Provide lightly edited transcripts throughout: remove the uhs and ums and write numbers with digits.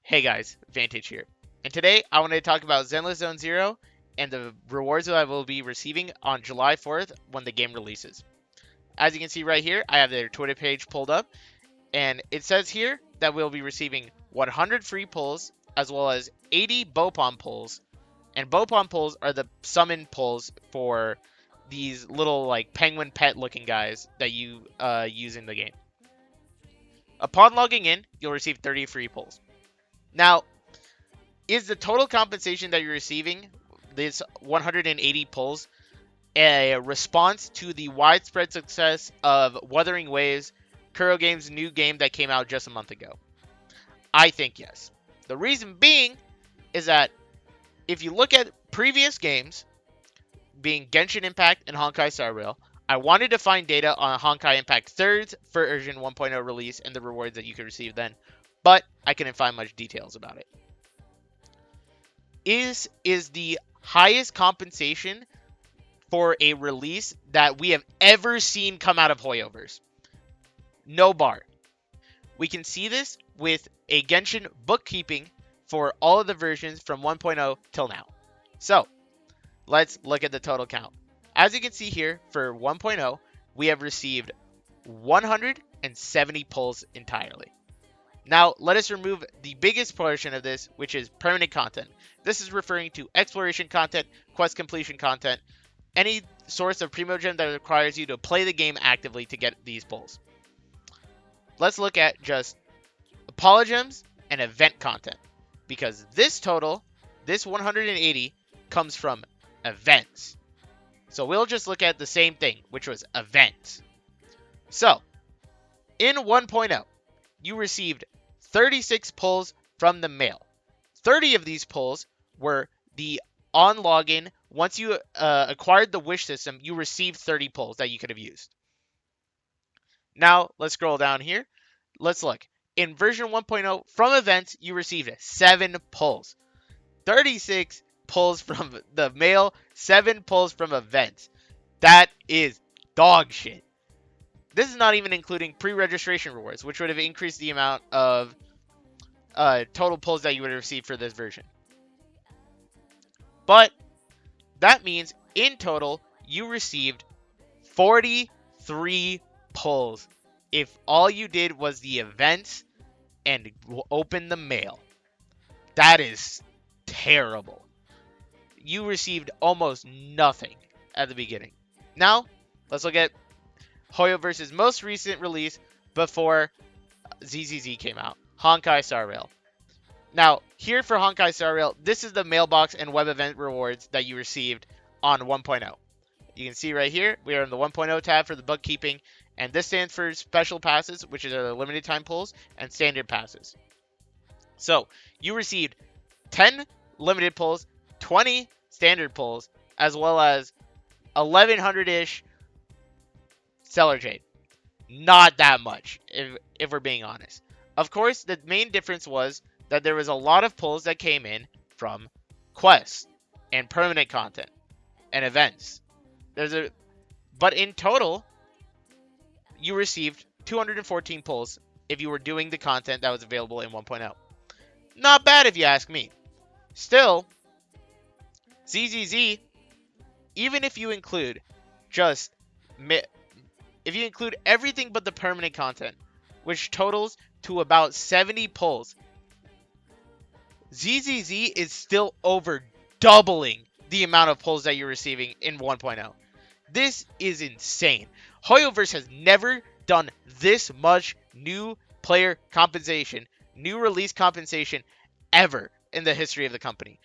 Hey guys, Vantage here. And today I wanted to talk about Zenless Zone Zero and the rewards that I will be receiving on July 4th when the game releases. As you can see right here, I have their Twitter page pulled up, and it says here that we'll be receiving 100 free pulls as well as 80 Bopon pulls. And Bopon pulls are the summon pulls for these little like penguin pet looking guys that you use in the game. Upon logging in, you'll receive 30 free pulls. Now, is the total compensation that you're receiving, this 180 pulls, a response to the widespread success of Wuthering Waves, Kuro Game's new game that came out just a month ago? I think yes. The reason being is that if you look at previous games, being Genshin Impact and Honkai Star Rail, I wanted to find data on Honkai Impact 3rd's version 1.0 release and the rewards that you could receive then, but I couldn't find much details about it. Is the highest compensation for a release that we have ever seen come out of Hoyoverse. No bar. We can see this with a Genshin bookkeeping for all of the versions from 1.0 till now. So, let's look at the total count. As you can see here, for 1.0, we have received 170 pulls entirely. Now, let us remove the biggest portion of this, which is permanent content. This is referring to exploration content, quest completion content, any source of Primogem that requires you to play the game actively to get these pulls. Let's look at just Apologems and event content, because this total, this 180, comes from events. So we'll just look at the same thing, which was events. So, in 1.0, you received 36 pulls from the mail. 30 of these pulls were the on login. Once you acquired the wish system, you received 30 pulls that you could have used. Now, let's scroll down here. Let's look. In version 1.0, from events, you received 7 pulls. 36 pulls from the mail, 7 pulls from events. That is dog shit. This is not even including pre-registration rewards, which would have increased the amount of total pulls that you would receive for this version. But that means in total, you received 43 pulls if all you did was the events and open the mail. That is terrible. You received almost nothing at the beginning. Now, let's look at Hoyoverse's most recent release before ZZZ came out, Honkai Star Rail. Now, here for Honkai Star Rail, this is the mailbox and web event rewards that you received on 1.0. You can see right here, we are in the 1.0 tab for the bookkeeping, and this stands for special passes, which are the limited time pulls, and standard passes. So, you received 10 limited pulls, 20 standard pulls, as well as 1100-ish Stellar Jade. Not that much, if we're being honest. Of course, the main difference was that there was a lot of pulls that came in from quests and permanent content and events. But in total, you received 214 pulls if you were doing the content that was available in 1.0. Not bad if you ask me. Still, ZZZ, even if you include everything but the permanent content, which totals to about 70 pulls, ZZZ is still over doubling the amount of pulls that you're receiving in 1.0. This is insane. Hoyoverse has never done this much new player compensation, new release compensation ever in the history of the company.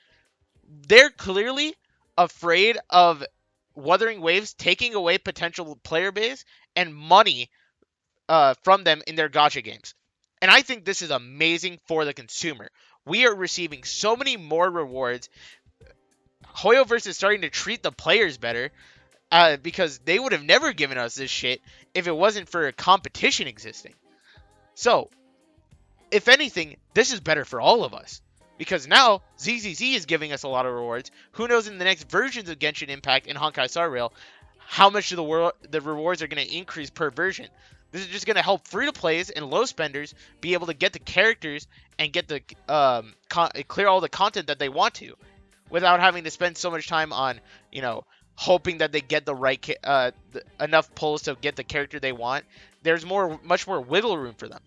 They're clearly afraid of Wuthering Waves taking away potential player base and money from them in their gacha games. And I think this is amazing for the consumer. We are receiving so many more rewards. Hoyoverse is starting to treat the players better because they would have never given us this shit if it wasn't for a competition existing. So, if anything, this is better for all of us. Because now, ZZZ is giving us a lot of rewards. Who knows in the next versions of Genshin Impact and Honkai Star Rail, how much the rewards are going to increase per version. This is just going to help free-to-plays and low spenders be able to get the characters and get the clear all the content that they want to, without having to spend so much time on, hoping that they get the right enough pulls to get the character they want. There's much more wiggle room for them,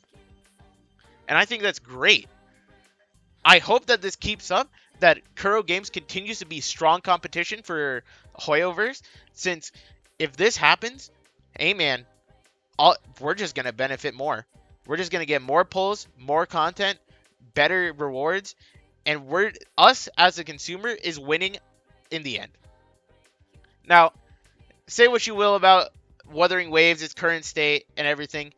and I think that's great. I hope that this keeps up, that Kuro Games continues to be strong competition for Hoyoverse, since if this happens, hey man, we're just going to benefit more. We're just going to get more pulls, more content, better rewards, and us as a consumer is winning in the end. Now, say what you will about Wuthering Waves, its current state, and everything.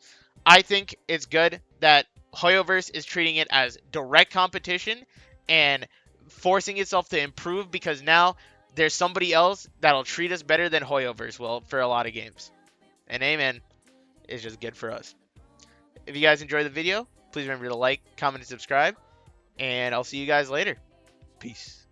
I think it's good that Hoyoverse is treating it as direct competition and forcing itself to improve, because now there's somebody else that'll treat us better than Hoyoverse will for a lot of games. And amen, it's just good for us. If you guys enjoyed the video, please remember to like, comment, and subscribe. And I'll see you guys later. Peace.